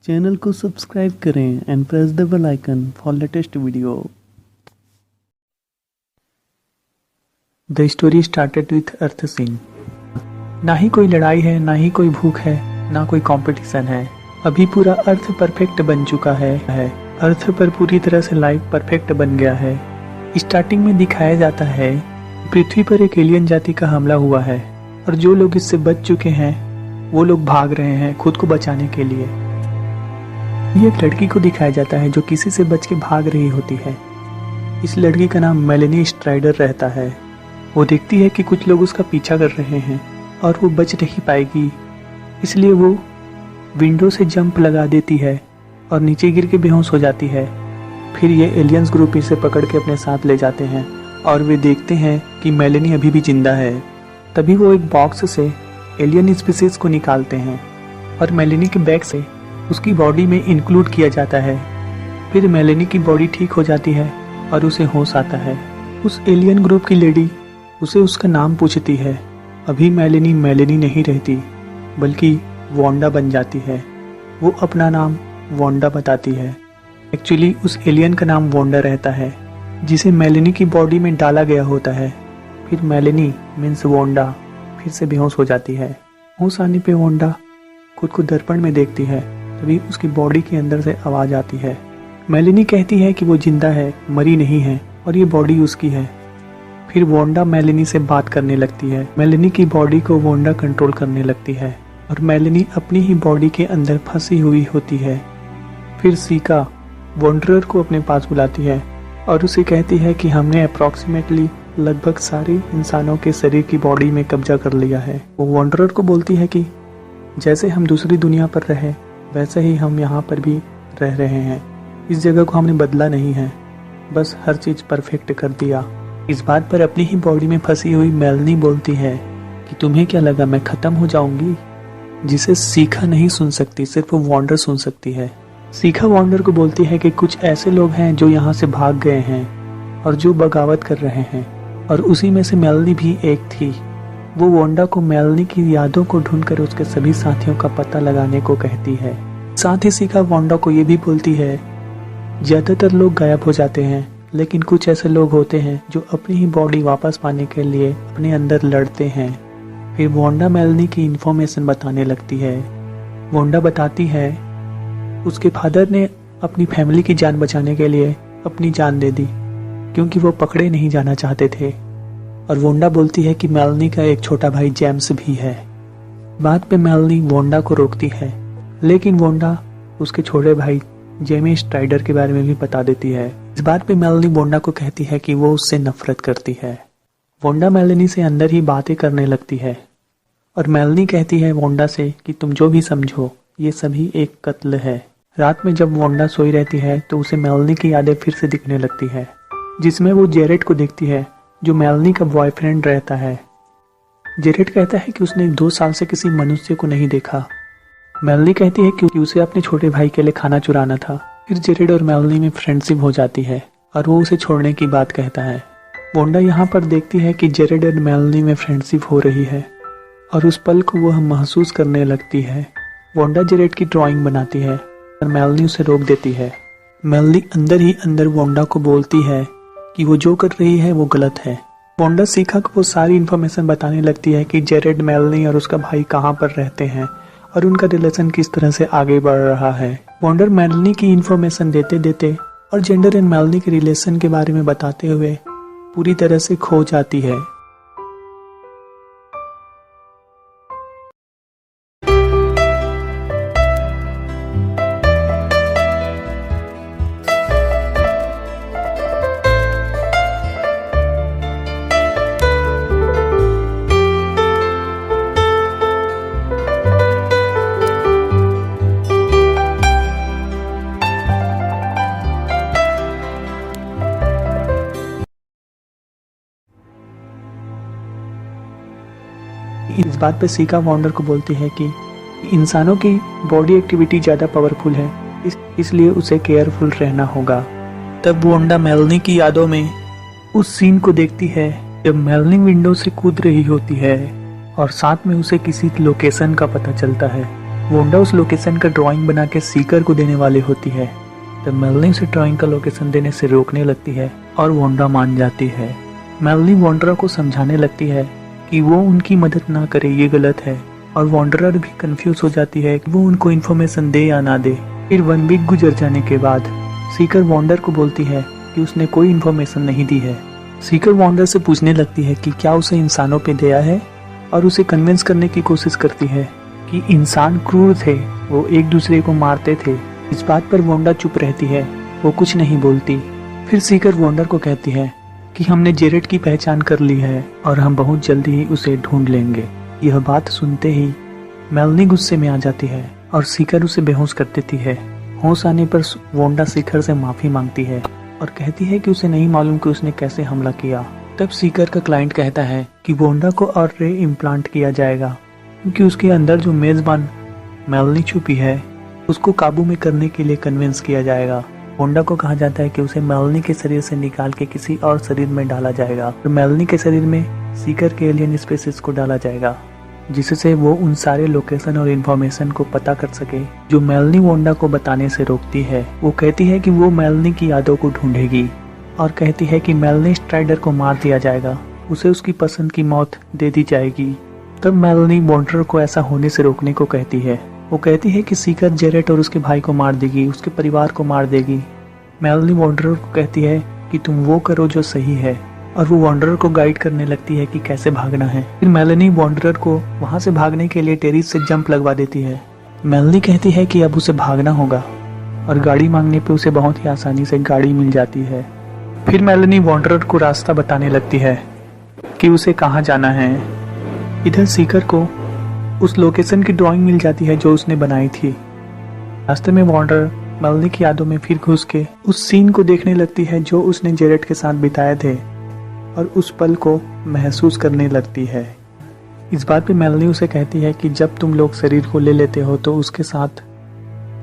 Channel को subscribe करें and press the bell icon for latest video. The story started with Arth Singh. ना ही कोई लड़ाई है, ना ही कोई भूख है, ना कोई कंपटीशन है। अभी पूरा अर्थ परफेक्ट बन चुका है। अर्थ पर पूरी तरह से लाइफ परफेक्ट बन गया है। स्टार्टिंग में दिखाया जाता है पृथ्वी पर एक एलियन जाति का हमला हुआ है और जो लोग इससे बच चुके हैं वो लोग भाग रहे हैं खुद को बचाने के लिए। ये एक लड़की को दिखाया जाता है जो किसी से बच के भाग रही होती है। इस लड़की का नाम मेलेनी स्ट्राइडर रहता है। वो देखती है कि कुछ लोग उसका पीछा कर रहे हैं और वो बच नहीं पाएगी, इसलिए वो विंडो से जंप लगा देती है और नीचे गिर के बेहोश हो जाती है। फिर ये एलियंस ग्रुप इसे पकड़ के अपने साथ ले जाते हैं और वे देखते हैं कि मेलेनी अभी भी जिंदा है। तभी वो एक बॉक्स से एलियन स्पीसीज को निकालते हैं और मेलेनी के बैग से उसकी बॉडी में इंक्लूड किया जाता है। फिर मेलेनी की बॉडी ठीक हो जाती है और उसे होश आता है। उस एलियन ग्रुप की लेडी उसे उसका नाम पूछती है। अभी मेलेनी नहीं रहती बल्कि वांडा बन जाती है। वो अपना नाम वांडा बताती है। एक्चुअली उस एलियन का नाम वांडा रहता है जिसे मेलेनी की बॉडी में डाला गया होता है। फिर मेलेनी मीन्स वांडा फिर से बेहोश हो जाती है। होश आने पे वांडा खुद को दर्पण में देखती है। तभी उसकी बॉडी के अंदर से आवाज आती है। मेलेनी कहती है कि वो जिंदा है, मरी नहीं है और ये बॉडी उसकी है। फिर वांडा मेलेनी से बात करने लगती है। मेलेनी की बॉडी को वांडा कंट्रोल करने लगती है और मेलेनी अपनी ही बॉडी के अंदर फंसी हुई होती है। फिर सीका वॉन्डरर को अपने पास बुलाती है और उसे कहती है कि हमने अप्रॉक्सीमेटली लगभग सारे इंसानों के शरीर की बॉडी में कब्जा कर लिया है। वो वॉन्डरर को बोलती है कि जैसे हम दूसरी दुनिया पर रहे वैसे ही हम यहाँ पर भी रह रहे हैं। इस जगह को हमने बदला नहीं है, बस हर चीज परफेक्ट कर दिया। इस बात पर अपनी ही बॉडी में फंसी हुई मेलेनी बोलती है कि तुम्हें क्या लगा मैं खत्म हो जाऊंगी? जिसे सीखा नहीं सुन सकती, सिर्फ वो वॉन्डर सुन सकती है। सीखा वॉन्डर को बोलती है कि कुछ ऐसे लोग हैं जो यहाँ से भाग गए हैं और जो बगावत कर रहे हैं और उसी में से मेलेनी भी एक थी। वो वांडा को मेलेनी की यादों को ढूंढकर उसके सभी साथियों का पता लगाने को कहती है। साथ ही सीखा वांडा को ये भी बोलती है ज्यादातर लोग गायब हो जाते हैं लेकिन कुछ ऐसे लोग होते हैं जो अपनी ही बॉडी वापस पाने के लिए अपने अंदर लड़ते हैं। फिर वांडा मेलेनी की इन्फॉर्मेशन बताने लगती है। वांडा बताती है उसके फादर ने अपनी फैमिली की जान बचाने के लिए अपनी जान दे दी क्योंकि वो पकड़े नहीं जाना चाहते थे। और वांडा बोलती है कि मेलेनी का एक छोटा भाई जेम्स भी है। बाद में मेलेनी वांडा को रोकती है लेकिन वांडा उसके छोटे भाई जेमी स्ट्राइडर के बारे में भी बता देती है। इस बात पे मेलेनी वांडा को कहती है कि वो उससे नफरत करती है। वांडा मेलेनी से अंदर ही बातें करने लगती है और मेलेनी कहती है वांडा से कि तुम जो भी समझो ये सभी एक कत्ल है। रात में जब वांडा सोई रहती है तो उसे मेलेनी की यादें फिर से दिखने लगती है जिसमें वो जेरेड को देखती है जो मेलेनी का बॉयफ्रेंड रहता है। जेरेड कहता है कि उसने 2 साल से किसी मनुष्य को नहीं देखा। मेलेनी कहती है कि उसे अपने छोटे भाई के लिए खाना चुराना था। फिर जेरेड और मेलेनी में फ्रेंडशिप हो जाती है और वो उसे छोड़ने की बात कहता है। वांडा यहाँ पर देखती है कि जेरेड और मेलेनी में फ्रेंडशिप हो रही है और उस पल को वो महसूस करने लगती है। वांडा जेरेड की ड्राइंग बनाती है और मेलेनी उसे रोक देती है। मेलेनी अंदर ही अंदर वांडा को बोलती है कि वो जो कर रही है वो गलत है। वांडा सीखा को वो सारी इन्फॉर्मेशन बताने लगती है कि जेरेड, मेलेनी और उसका भाई कहाँ पर रहते हैं और उनका रिलेशन किस तरह से आगे बढ़ रहा है। वांडा मेलेनी की इन्फॉर्मेशन देते देते और जेंडर एंड मेलेनी के रिलेशन के बारे में बताते हुए पूरी तरह से खो जाती है। इस बात पे सीका वांडर को बोलती है कि इंसानों की बॉडी एक्टिविटी ज़्यादा पावरफुल है, इसलिए उसे केयरफुल रहना होगा। तब वांडा मेलेनी की यादों में उस सीन को देखती है जब मेलेनी विंडो से कूद रही होती है और साथ में उसे किसी लोकेशन का पता चलता है वोंडा उस लोकेशन का ड्राइंग बना के सीकर को देने वाली होती है, तब मेलनी उसे ड्राइंग का लोकेशन देने से रोकने लगती है और वोंडा मान जाती है। मेलनी वॉन्डरर को समझाने लगती है कि वो उनकी मदद ना करे, ये गलत है, और वॉन्डरर भी कंफ्यूज हो जाती है कि वो उनको इन्फॉर्मेशन दे या ना दे। फिर 1 वीक गुजर जाने के बाद सीकर वॉन्डर को बोलती है कि उसने कोई इन्फॉर्मेशन नहीं दी है। सीकर वॉन्डर से पूछने लगती है कि क्या उसे इंसानों पे दया है, और उसे कन्विंस करने की कोशिश करती है कि इंसान क्रूर थे, वो एक दूसरे को मारते थे। इस बात पर वोंडा चुप रहती है, वो कुछ नहीं बोलती। फिर सीकर वॉन्डर को कहती है कि हमने जेरेट की पहचान कर ली है और हम बहुत जल्दी ही उसे ढूंढ लेंगे। यह बात सुनते ही मेलनी गुस्से में आ जाती है और सीकर उसे बेहोश कर देती है। होश आने पर वोंडा सीकर से माफी मांगती है और कहती है कि उसे नहीं मालूम कि उसने कैसे हमला किया। तब सीकर का क्लाइंट कहता है कि वोंडा को और रे इम्प्लांट किया जाएगा, क्योंकि उसके अंदर जो मेजबान मेलनी छुपी है उसको काबू में करने के लिए कन्विंस किया जाएगा। वोंडा को कहा जाता है कि उसे मेलनी के शरीर से निकाल के किसी और शरीर में डाला जाएगा और मेलनी के शरीर में सीकर के एलियन स्पेसिस को डाला जाएगा, जिससे वो उन सारे लोकेशन और इन्फॉर्मेशन को पता कर सके जो मेलनी वोंडा को बताने से रोकती है। वो कहती है कि वो मेलनी की यादों को ढूंढेगी और कहती है कि मेलनी स्ट्राइडर को मार दिया जाएगा, उसे उसकी पसंद की मौत दे दी जाएगी। तब मेलनी वॉन्डरर को ऐसा होने से रोकने को कहती है। वो कहती है कि सीकर जेरेट और उसके भाई को मार देगी, उसके परिवार को मार देगी। मेलनी वॉन्डरर को कहती है कि तुम वो करो जो सही है, और वो वॉन्डरर को गाइड करने लगती है कि कैसे भागना है। फिर मेलनी वॉन्डरर को वहां से भागने के लिए टेरिस से जंप लगवा देती है। मेलनी कहती है कि अब उसे भागना होगा, और गाड़ी मांगने पे उसे बहुत ही आसानी से गाड़ी मिल जाती है। फिर मेलनी वॉन्डरर को रास्ता बताने लगती है कि उसे कहाँ जाना है। इधर सीकर को उस लोकेशन की ड्राइंग मिल जाती है जो उसने बनाई थी। रास्ते में वॉन्डरर मेलनी की यादों में फिर घुस के उस सीन को देखने लगती है जो उसने जेरेट के साथ बिताए थे, और उस पल को महसूस करने लगती है। इस बात पे मेलनी उसे कहती है कि जब तुम लोग शरीर को ले लेते हो तो उसके साथ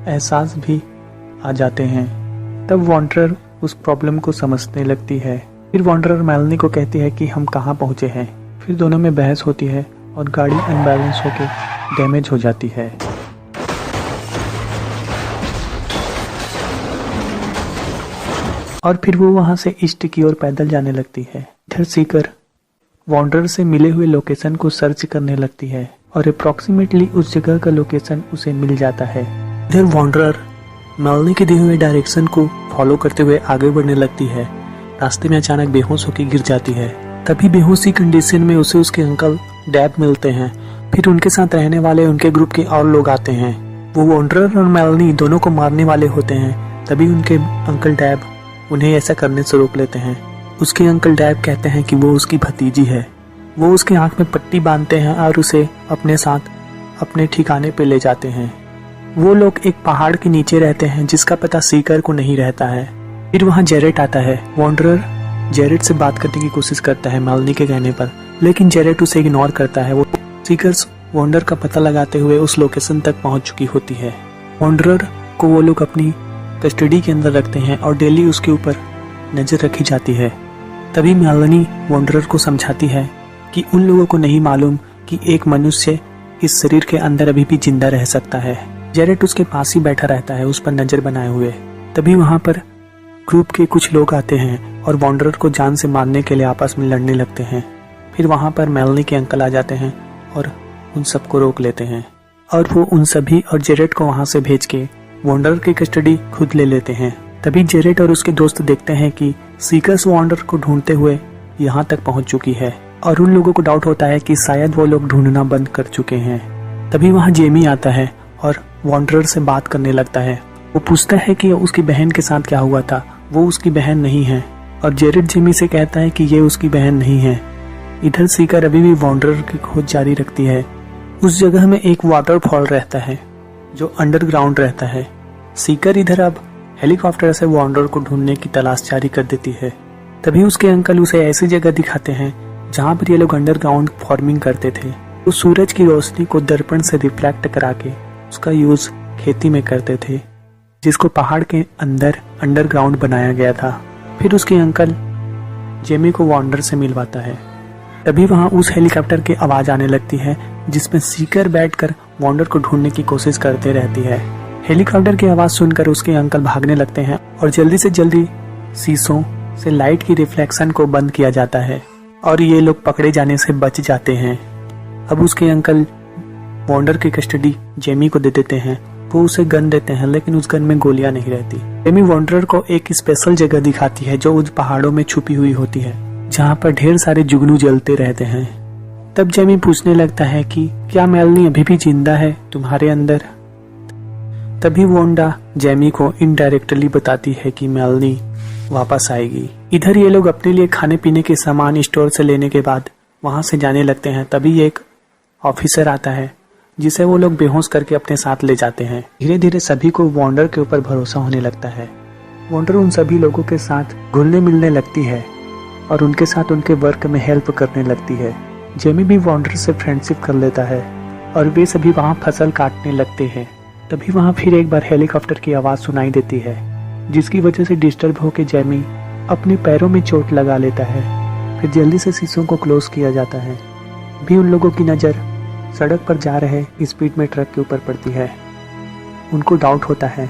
एहसास भी आ जाते हैं। तब वॉन्डरर उस प्रॉब्लम को समझने लगती है। फिर वॉन्डरर मेलनी को कहती है कि हम कहाँ पहुँचे हैं। फिर दोनों में बहस होती है और गाड़ी अनबैलेंस होकर डैमेज हो जाती है। और फिर वो वहां से ईस्ट की ओर पैदल जाने लगती है। इधर सीकर वॉन्डरर से मिले हुए लोकेशन को सर्च करने लगती है और अप्रॉक्सीमेटली उस जगह का लोकेशन उसे मिल जाता है। इधर वॉन्डरर मेलनी के दिए हुए डायरेक्शन को फॉलो करते हुए आगे बढ़ने लगती है। रास्ते में अचानक बेहोश होकर गिर जाती है। तभी बेहोशी कंडीशन में उसे उसके अंकल डैब मिलते हैं। फिर उनके साथ रहने वाले उनके ग्रुप के और लोग आते हैं। वो वॉन्डरर और मेलनी दोनों को मारने वाले होते हैं। तभी उनके अंकल डैब उन्हें ऐसा करने से रोक लेते हैं। उसके अंकल डैब कहते हैं कि वो उसकी भतीजी है। वो उसके आंख में पट्टी बांधते हैं और उसे अपने साथ अपने ठिकाने पे ले जाते हैं। वो लोग एक पहाड़ के नीचे रहते हैं जिसका पता सीकर को नहीं रहता है। फिर वहाँ जेरेट आता है। वॉन्डरर जेरेट से बात करने की कोशिश करता है मेलनी के कहने पर, लेकिन जेरेट उसे इग्नोर करता है। वो सीकर्स वॉन्डर का पता लगाते हुए उस लोकेशन तक पहुंच चुकी होती है। वॉन्डरर को वो लोग अपनी कस्टडी के अंदर रखते हैं और डेली उसके ऊपर नजर रखी जाती है। तभी मेलनी वॉन्डरर को समझाती है कि उन लोगों को नहीं मालूम कि एक मनुष्य इस शरीर के अंदर अभी भी जिंदा रह सकता है। जेरेट उसके पास ही बैठा रहता है, उस पर नजर बनाए हुए। तभी वहां पर ग्रुप के कुछ लोग आते हैं और वॉन्डरर को जान से मारने के लिए आपस में लड़ने लगते हैं। फिर वहां पर मेलनी के अंकल आ जाते हैं और उन सबको रोक लेते हैं, और वो उन सभी और जेरेट को वहां से भेज के वॉन्डरर की कस्टडी खुद ले लेते हैं। तभी जेरेट और उसके दोस्त देखते हैं कि सीकर्स वॉन्डरर को ढूंढते हुए यहाँ तक पहुंच चुकी है, और उन लोगों को डाउट होता है कि शायद वो लोग ढूंढना बंद कर चुके हैं। तभी वहाँ जेमी आता है और वॉन्डरर से बात करने लगता है। वो पूछता है कि उसकी बहन के साथ क्या हुआ था। वो उसकी बहन नहीं है, और जेरेट जेमी से कहता है कि ये उसकी बहन नहीं है। इधर सीकर अभी भी वॉन्डरर की खोज जारी रखती है। उस जगह में एक वाटरफॉल रहता है जो अंडरग्राउंड रहता है। सीकर इधर अब हेलीकॉप्टर से वॉन्डरर को ढूंढने की तलाश जारी कर देती है। तभी उसके अंकल उसे ऐसी जगह दिखाते हैं जहाँ पर ये लोग अंडरग्राउंड फार्मिंग करते थे। वो सूरज की रोशनी को दर्पण से रिफ्लेक्ट करा के उसका यूज खेती में करते थे, जिसको पहाड़ के अंदर अंडरग्राउंड बनाया गया था। फिर उसके अंकल जेमी को वॉन्डरर से मिलवाता है। तभी वहां उस हेलीकॉप्टर की आवाज आने लगती है जिसमें सीकर बैठकर वॉन्डर को ढूंढने की कोशिश करते रहती है। हेलीकॉप्टर की आवाज़ सुनकर उसके अंकल भागने लगते हैं और जल्दी से जल्दी शीशों से लाइट की रिफ्लेक्शन को बंद किया जाता है और ये लोग पकड़े जाने से बच जाते हैं। अब उसके अंकल वॉन्डर की कस्टडी जेमी को दे देते हैं। वो उसे गन देते हैं लेकिन उस गन में गोलियां नहीं रहती। जेमी वॉन्डर को एक स्पेशल जगह दिखाती है जो उस पहाड़ों में छुपी हुई होती है जहाँ पर ढेर सारे जुगनू जलते रहते हैं। तब जेमी पूछने लगता है कि क्या मेलनी अभी भी जिंदा है तुम्हारे अंदर? तभी वोंडा जेमी को इनडायरेक्टली बताती है कि मेलनी वापस आएगी। इधर ये लोग अपने लिए खाने पीने के सामान स्टोर से लेने के बाद वहां से जाने लगते हैं। तभी एक ऑफिसर आता है जिसे वो लोग बेहोश करके अपने साथ ले जाते हैं। धीरे धीरे सभी को वॉन्डर के ऊपर भरोसा होने लगता है। वॉन्डर उन सभी लोगों के साथ घुलने मिलने लगती है और उनके साथ उनके वर्क में हेल्प करने लगती है। जेमी भी वॉन्डर से फ्रेंडशिप कर लेता है और वे सभी वहाँ फसल काटने लगते हैं। तभी वहाँ फिर एक बार हेलीकॉप्टर की आवाज़ सुनाई देती है जिसकी वजह से डिस्टर्ब होकर जेमी अपने पैरों में चोट लगा लेता है। फिर जल्दी से शीशों को क्लोज किया जाता है। भी उन लोगों की नज़र सड़क पर जा रहे स्पीड में ट्रक के ऊपर पड़ती है। उनको डाउट होता है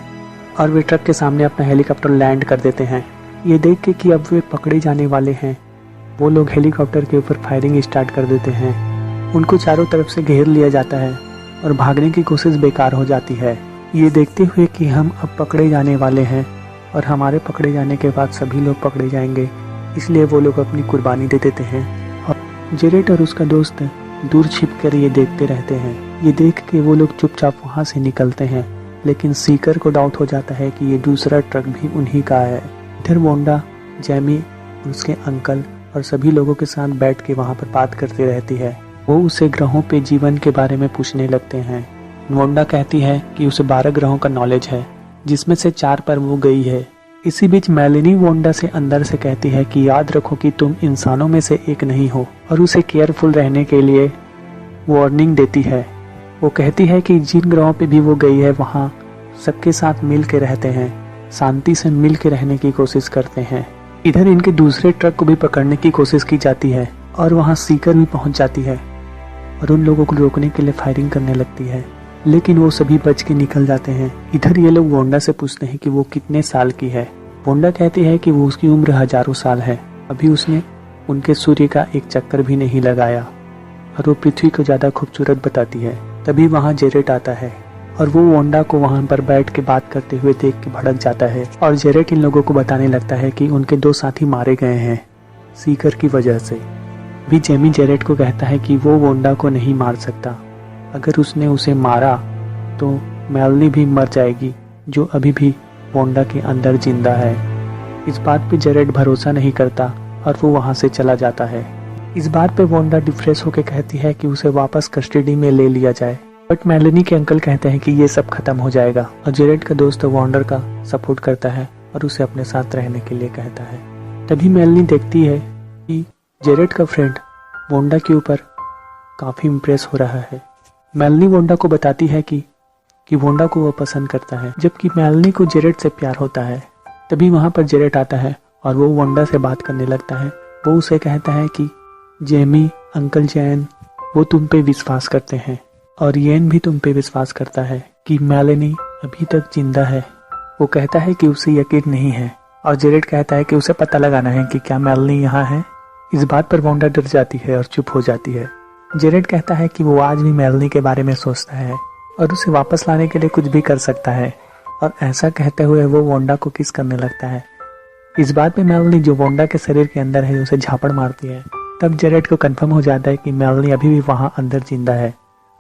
और वे ट्रक के सामने अपना हेलीकॉप्टर लैंड कर देते हैं। ये देख के कि अब वे पकड़े जाने वाले हैं, वो लोग हेलीकॉप्टर के ऊपर फायरिंग स्टार्ट कर देते हैं। उनको चारों तरफ से घेर लिया जाता है और भागने की कोशिश बेकार हो जाती है। ये देखते हुए कि हम अब पकड़े जाने वाले हैं और हमारे पकड़े जाने के बाद सभी लोग पकड़े जाएंगे, इसलिए वो लोग अपनी कुर्बानी दे देते हैं। और जेरेट और उसका दोस्त दूर छिपकर ये देखते रहते हैं। ये देख के वो लोग चुपचाप वहाँ से निकलते हैं, लेकिन सीकर को डाउट हो जाता है कि ये दूसरा ट्रक भी उन्हीं का है। इधर वोंडा जेमी उसके अंकल और सभी लोगों के साथ बैठ के वहाँ पर बात करती रहती है। वो उसे ग्रहों पे जीवन के बारे में पूछने लगते हैं। वोंडा कहती है कि उसे 12 ग्रहों का नॉलेज है जिसमें से 4 पर वो गई है। इसी बीच मेलेनी वोंडा से अंदर से कहती है कि याद रखो कि तुम इंसानों में से एक नहीं हो और उसे केयरफुल रहने के लिए वार्निंग देती है। वो कहती है कि जिन ग्रहों पे भी वो गई है वहाँ सबके साथ मिल के रहते हैं, शांति से मिल के रहने की कोशिश करते हैं। इधर इनके दूसरे ट्रक को भी पकड़ने की कोशिश की जाती है और वहाँ सीकर भी पहुँच जाती है और उन लोगों को रोकने के लिए फायरिंग करने लगती है, लेकिन वो सभी बच के निकल जाते हैं। इधर ये लोग वोंडा से पूछते हैं कि वो कितने साल की है। वोंडा कहती है कि वो उसकी उम्र हजारों साल है, अभी उसने उनके सूर्य का एक चक्कर भी नहीं लगाया और वो पृथ्वी को ज्यादा खूबसूरत बताती है। तभी वहाँ जेरेट आता है और वो वोंडा को वहाँ पर बैठ के बात करते हुए देख के भड़क जाता है और जेरेट इन लोगों को बताने लगता है कि उनके 2 साथी मारे गए हैं सीकर की वजह से। भी जेमी जेरेट को कहता है कि वो वोंडा को नहीं मार सकता, अगर उसने उसे मारा तो मेलनी भी मर जाएगी जो अभी भी वोंडा के अंदर जिंदा है। इस बात पे जेरेट भरोसा नहीं करता और वो वहाँ से चला जाता है। इस बात पे वोंडा डिप्रेस होकर कहती है कि उसे वापस कस्टडी में ले लिया जाए, बट मेलेनी के अंकल कहते हैं कि ये सब खत्म हो जाएगा और जेरेट का दोस्त वॉन्डर का सपोर्ट करता है और उसे अपने साथ रहने के लिए कहता है। तभी मेलेनी देखती है कि जेरेट का फ्रेंड वोंडा के ऊपर काफी इम्प्रेस हो रहा है। मेलेनी वोंडा को बताती है कि वोंडा को वो पसंद करता है, जबकि मेलेनी को जेरेट से प्यार होता है। तभी वहाँ पर जेरेट आता है और वो वोंडा से बात करने लगता है। वो उसे कहता है कि जेमी, अंकल जैन वो तुम पे विश्वास करते हैं और येन भी तुम पे विश्वास करता है कि मेलेनी अभी तक जिंदा है। वो कहता है कि उसे यकीन नहीं है और जेरेट कहता है कि उसे पता लगाना है कि क्या मेलेनी यहाँ है। इस बात पर वोंडा डर जाती है और चुप हो जाती है। जेरेट कहता है कि वो आज भी मेलेनी के बारे में सोचता है और उसे वापस लाने के लिए कुछ भी कर सकता है, और ऐसा कहते हुए वो वोंडा को किस करने लगता है। इस बात में मेलेनी जो वोंडा के शरीर के अंदर है उसे झापड़ मारती है। तब जेरेट को कंफर्म हो जाता है कि मेलेनी अभी भी वहाँ अंदर जिंदा है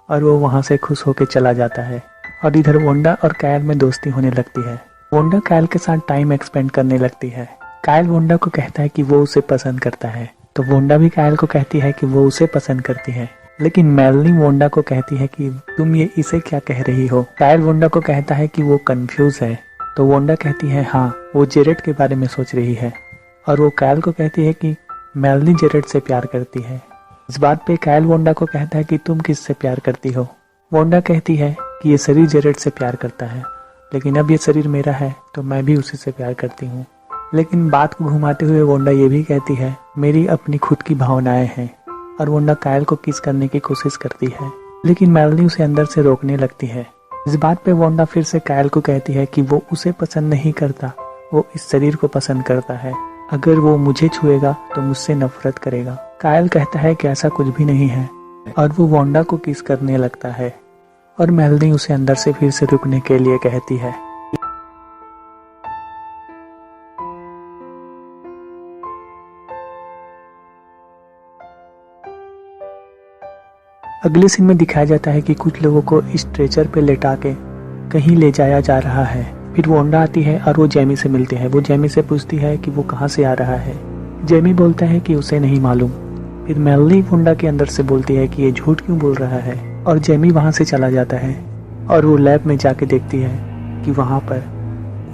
और वो वहाँ से खुश होकर चला जाता है। और इधर वोंडा और कायल में दोस्ती होने लगती है। वोंडा कायल के साथ टाइम एक्सपेंड करने लगती है। कायल वोंडा को कहता है कि वो उसे पसंद करता है, तो वोंडा भी कायल को कहती है कि वो उसे पसंद करती है। लेकिन मेलेनी वोंडा को कहती है कि तुम ये इसे क्या कह रही हो। कायल वोंडा को कहता है कि वो कंफ्यूज है, तो वोंडा कहती है हाँ वो जेरेट के बारे में सोच रही है, और वो कायल को कहती है कि मेलेनी जेरेट से प्यार करती है। इस बात पे कायल वोंडा को कहता है कि तुम किससे प्यार करती हो। वोंडा कहती है कि ये शरीर जेरेट से प्यार करता है, लेकिन अब ये शरीर मेरा है तो मैं भी उसी से प्यार करती हूँ। लेकिन बात को घुमाते हुए वोंडा ये भी कहती है मेरी अपनी खुद की भावनाएं हैं, और वोंडा कायल को किस करने की कोशिश करती है। लेकिन मेलनी उसे अंदर से रोकने लगती है। इस बात पे वांडा फिर से कायल को कहती है कि वो उसे पसंद नहीं करता, वो इस शरीर को पसंद करता है। अगर वो मुझे छुएगा तो मुझसे नफरत करेगा। कायल कहता है कि ऐसा कुछ भी नहीं है और वो वांडा को किस करने लगता है और मेलनी उसे अंदर से फिर से रुकने के लिए कहती है। अगले सीन में दिखाया जाता है कि कुछ लोगों को स्ट्रेचर पे लेटा के कहीं ले जाया जा रहा है। फिर वांडा आती है और वो जेमी से मिलती है। वो जेमी से पूछती है कि वो कहाँ से आ रहा है। जेमी बोलता है कि उसे नहीं मालूम। फिर मेलनी वांडा के अंदर से बोलती है कि ये झूठ क्यों बोल रहा है और जेमी वहाँ से चला जाता है और वो लैब में जाके देखती है कि वहाँ पर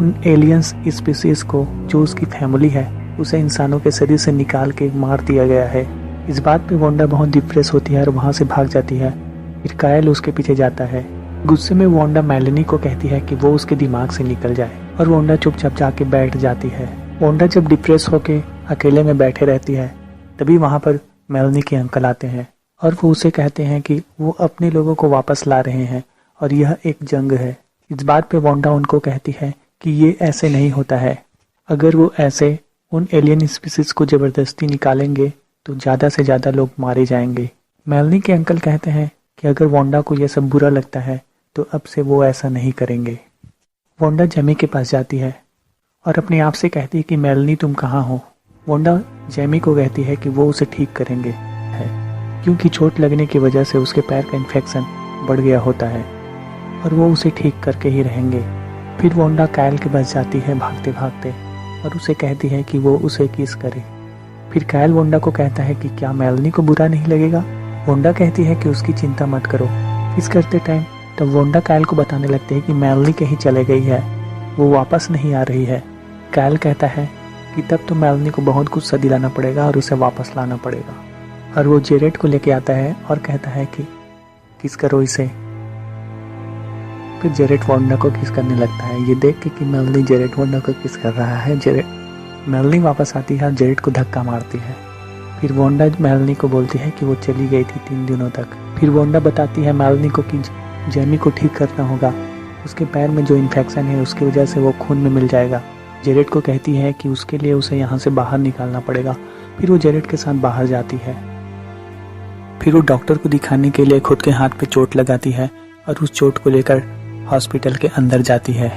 उन एलियंस स्पीसीज को जो उसकी फैमिली है उसे इंसानों के शरीर से निकाल के मार दिया गया है। इस बात पे वांडा बहुत डिप्रेस होती है और वहाँ से भाग जाती है। फिर कायल उसके पीछे जाता है। गुस्से में वांडा मेलनी को कहती है कि वो उसके दिमाग से निकल जाए और वांडा चुपचाप जाके बैठ जाती है। वांडा जब डिप्रेस होके अकेले में बैठे रहती है तभी वहाँ पर मेलनी के अंकल आते हैं और वो उसे कहते हैं कि वो अपने लोगों को वापस ला रहे हैं और यह एक जंग है। इस बात पे वांडा उनको कहती है कि ये ऐसे नहीं होता है। अगर वो ऐसे उन एलियन स्पीसीज को जबरदस्ती निकालेंगे तो ज़्यादा से ज़्यादा लोग मारे जाएंगे। मेलनी के अंकल कहते हैं कि अगर वांडा को यह सब बुरा लगता है तो अब से वो ऐसा नहीं करेंगे। वांडा जेमी के पास जाती है और अपने आप से कहती है कि मेलनी तुम कहाँ हो। वांडा जेमी को कहती है कि वो उसे ठीक करेंगे है क्योंकि चोट लगने की वजह से उसके पैर का इन्फेक्शन बढ़ गया होता है और वो उसे ठीक करके ही रहेंगे। फिर वांडा कायल के पास जाती है भागते भागते और उसे कहती है कि वो उसे किस करे। फिर कायल वांडा को कहता है कि क्या मेलनी को बुरा नहीं लगेगा। वांडा कहती है कि उसकी चिंता मत करो। किस करते टाइम तब वांडा कायल को बताने लगते हैं कि मेलनी कहीं चले गई है, वो वापस नहीं आ रही है। कायल कहता है कि तब तो मेलनी को बहुत गुस्सा दिलाना पड़ेगा और उसे वापस लाना पड़ेगा और वो जेरेट को लेके आता है और कहता है कि किस करो इसे। फिर जेरेट वांडा को किस करने लगता है। ये देख के कि मेलनी जेरेट वांडा को किस कर रहा है, मेलनी वापस आती है और जेरेट को धक्का मारती है। फिर वांडा मेलनी को बोलती है कि वो चली गई थी 3 दिनों तक। फिर वांडा बताती है मेलनी को कि जेमी को ठीक करना होगा, उसके पैर में जो इन्फेक्शन है उसकी वजह से वो खून में मिल जाएगा। जेरेट को कहती है कि उसके लिए उसे यहाँ से बाहर निकालना पड़ेगा। फिर वो जेरेट के साथ बाहर जाती है। फिर वो डॉक्टर को दिखाने के लिए खुद के हाथ पे चोट लगाती है और उस चोट को लेकर हॉस्पिटल के अंदर जाती है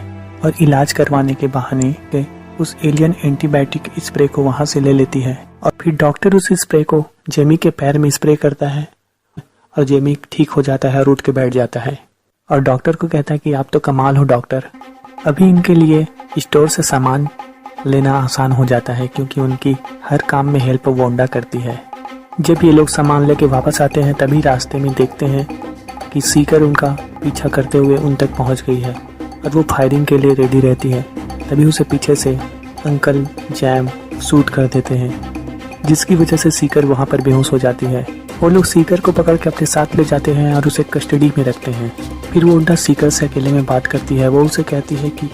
और इलाज करवाने के बहाने के उस एलियन एंटीबायोटिक स्प्रे को वहां से ले लेती है और फिर डॉक्टर उस स्प्रे को जेमी के पैर में स्प्रे करता है और जेमी ठीक हो जाता है और उठ के बैठ जाता है और डॉक्टर को कहता है कि आप तो कमाल हो डॉक्टर। अभी इनके लिए स्टोर से सामान लेना आसान हो जाता है क्योंकि उनकी हर काम में हेल्प वांडा करती है। जब ये लोग सामान लेके वापस आते हैं तभी रास्ते में देखते हैं कि सीकर उनका पीछा करते हुए उन तक पहुंच गई है और वो फायरिंग के लिए रेडी रहती है। तभी उसे पीछे से अंकल जैम शूट कर देते हैं जिसकी वजह से सीकर वहाँ पर बेहोश हो जाती है। वो लोग सीकर को पकड़ के अपने साथ ले जाते हैं और उसे कस्टडी में रखते हैं। फिर वो उल्टा सीकर से अकेले में बात करती है। वो उसे कहती है कि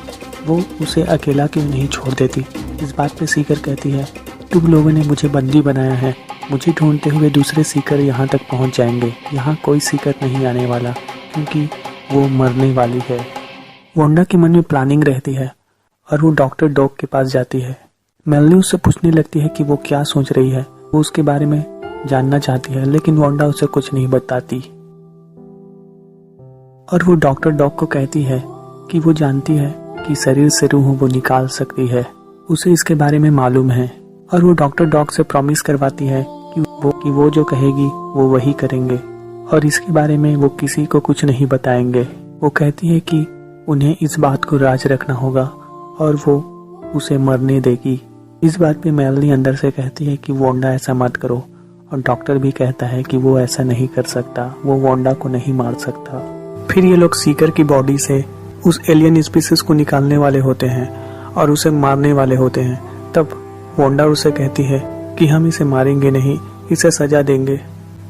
वो उसे अकेला क्यों नहीं छोड़ देती। इस बात पे सीकर कहती है तुम लोगों ने मुझे बंदी बनाया है, मुझे ढूंढते हुए दूसरे सीकर यहाँ तक पहुँच जाएंगे। यहाँ कोई सीकर नहीं आने वाला क्योंकि वो मरने वाली है। वांडा के मन में प्लानिंग रहती है और वो डॉक्टर डॉग के पास जाती है। मेलनी उससे पूछने लगती है कि वो क्या सोच रही है। वो उसके बारे में जानना चाहती है लेकिन वांडा उसे कुछ नहीं बताती और वो डॉक्टर डॉग को कहती है कि वो जानती है कि शरीर से रूह वो निकाल सकती है, उसे इसके बारे में मालूम है और वो डॉक्टर डॉग से प्रॉमिस करवाती है कि वो जो कहेगी वो वही करेंगे और इसके बारे में वो किसी को कुछ नहीं बताएंगे। वो कहती है कि उन्हें इस बात को राज रखना होगा और वो उसे मरने देगी। इस बात पे मेलनी अंदर से कहती है कि वांडा ऐसा मत करो और डॉक्टर भी कहता है कि वो ऐसा नहीं कर सकता, वो वांडा को नहीं मार सकता। फिर ये लोग सीकर की बॉडी से उस एलियन स्पीसीज को निकालने वाले होते हैं और उसे मारने वाले होते हैं। तब वांडा उसे कहती है कि हम इसे मारेंगे नहीं, इसे सजा देंगे,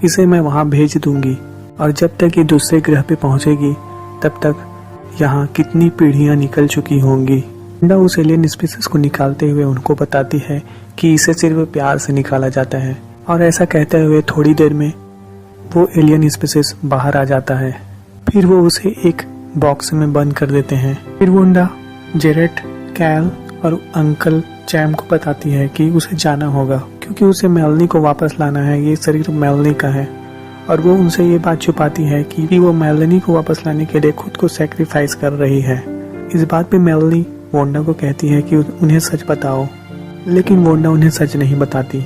इसे मैं वहाँ भेज दूंगी और जब तक ये दूसरे ग्रह पे पहुँचेगी तब तक यहाँ कितनी पीढ़ियाँ निकल चुकी होंगी। वांडा उस एलियन स्पीसीज को निकालते हुए उनको बताती है कि इसे सिर्फ प्यार से निकाला जाता है और ऐसा कहते हुए थोड़ी देर में वो एलियन स्पीसीज बाहर आ जाता है। फिर वो उसे एक बॉक्स में बंद कर देते हैं। फिर वोंडा जेरेट, कैल और अंकल चैम को बताती है कि उसे जाना होगा क्योंकि उसे मेलनी को वापस लाना है। ये शरीर मेलनी का है और वो उनसे ये बात छुपाती है कि वो मेलनी को वापस लाने के लिए खुद को सैक्रिफाइस कर रही है। इस बात पे मेलनी वोंडा को कहती है कि उन्हें सच बताओ, लेकिन वोंडा उन्हें सच नहीं बताती।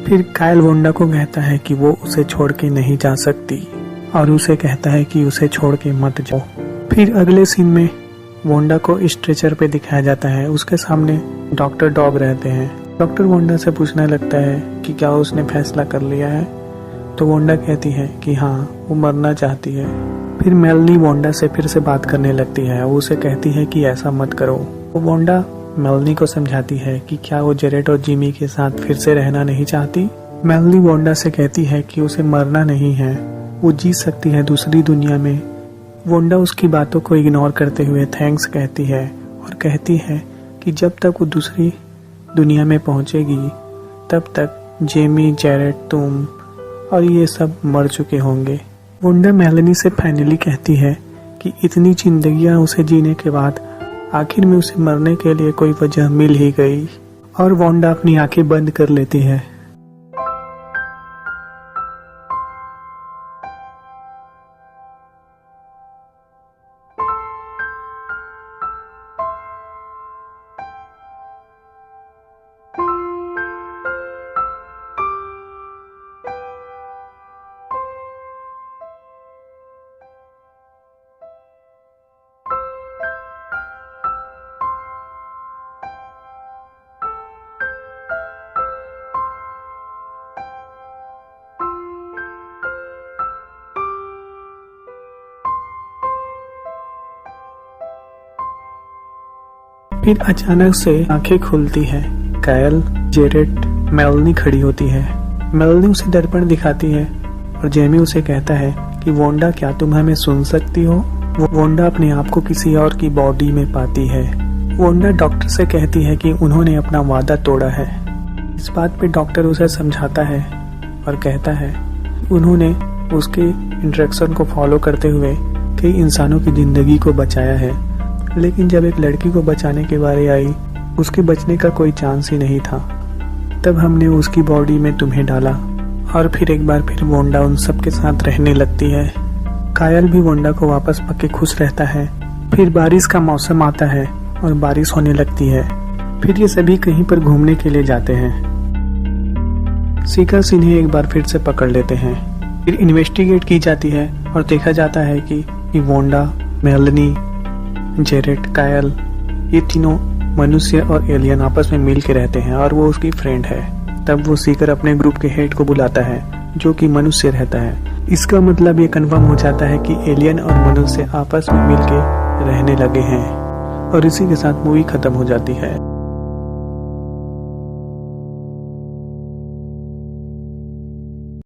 फिर कायल वोंडा को कहता है कि वो उसे छोड़ के नहीं जा सकती और उसे कहता है कि उसे छोड़ के मत जाओ। फिर अगले सीन में वोंडा को स्ट्रेचर पे दिखाया जाता है। उसके सामने डॉक्टर डॉग रहते हैं। डॉक्टर वोंडा से पूछने लगता है कि क्या उसने फैसला कर लिया है, तो वोंडा कहती है कि हाँ, वो मरना चाहती है। फिर मेलनी वोंडा से फिर से बात करने लगती है। वो उसे कहती है कि ऐसा मत करो। वो वोंडा मेलनी को समझाती है कि क्या वो जेरेट और जिमी के साथ फिर से रहना नहीं चाहती। मेलनी वोंडा से कहती है कि उसे मरना नहीं है, वो जी सकती है दूसरी दुनिया में। वोंडा उसकी बातों को इग्नोर करते हुए थैंक्स कहती है और कहती है कि जब तक वो दूसरी दुनिया में पहुंचेगी तब तक जेमी, जेरेट, तुम और ये सब मर चुके होंगे। वोंडा मेलनी से फाइनली कहती है कि इतनी जिंदगियां उसे जीने के बाद आखिर में उसे मरने के लिए कोई वजह मिल ही गई और वोंडा अपनी आंखें बंद कर लेती है। फिर अचानक से आंखें खुलती है। कायल, जेरेट, मेलनी खड़ी होती है। मेलनी उसे दर्पण दिखाती है और जेमी उसे कहता है कि वोंडा, क्या तुम हमें सुन सकती हो? वोंडा अपने आप को किसी और की बॉडी में पाती है। वोंडा डॉक्टर से कहती है कि उन्होंने अपना वादा तोड़ा है। इस बात पे डॉक्टर उसे समझाता है और कहता है उन्होंने उसके इंस्ट्रक्शन को फॉलो करते हुए कई इंसानों की जिंदगी को बचाया है, लेकिन जब एक लड़की को बचाने की बारी आई, उसके बचने का कोई चांस ही नहीं था। तब हमने उसकी बॉडी में तुम्हें डाला और फिर एक बार फिर वोंडा उन सब के साथ रहने लगती है। कायल भी वोंडा को वापस पाके खुश रहता है। फिर बारिश का मौसम आता है और बारिश होने लगती है। फिर ये सभी कहीं पर घूमने के लिए जाते हैं। सीकर्स इन्हें एक बार फिर से पकड़ लेते हैं। फिर इन्वेस्टिगेट की जाती है और देखा जाता है कि वोंडा, मेलनी, जेरेट, कायल, ये तीनों मनुष्य और एलियन आपस में मिल के रहते हैं और वो उसकी फ्रेंड है। तब वो सीकर अपने ग्रुप के हेड को बुलाता है जो कि मनुष्य रहता है। इसका मतलब ये कन्फर्म हो जाता है कि एलियन और मनुष्य आपस में मिल के रहने लगे हैं और इसी के साथ मूवी खत्म हो जाती है।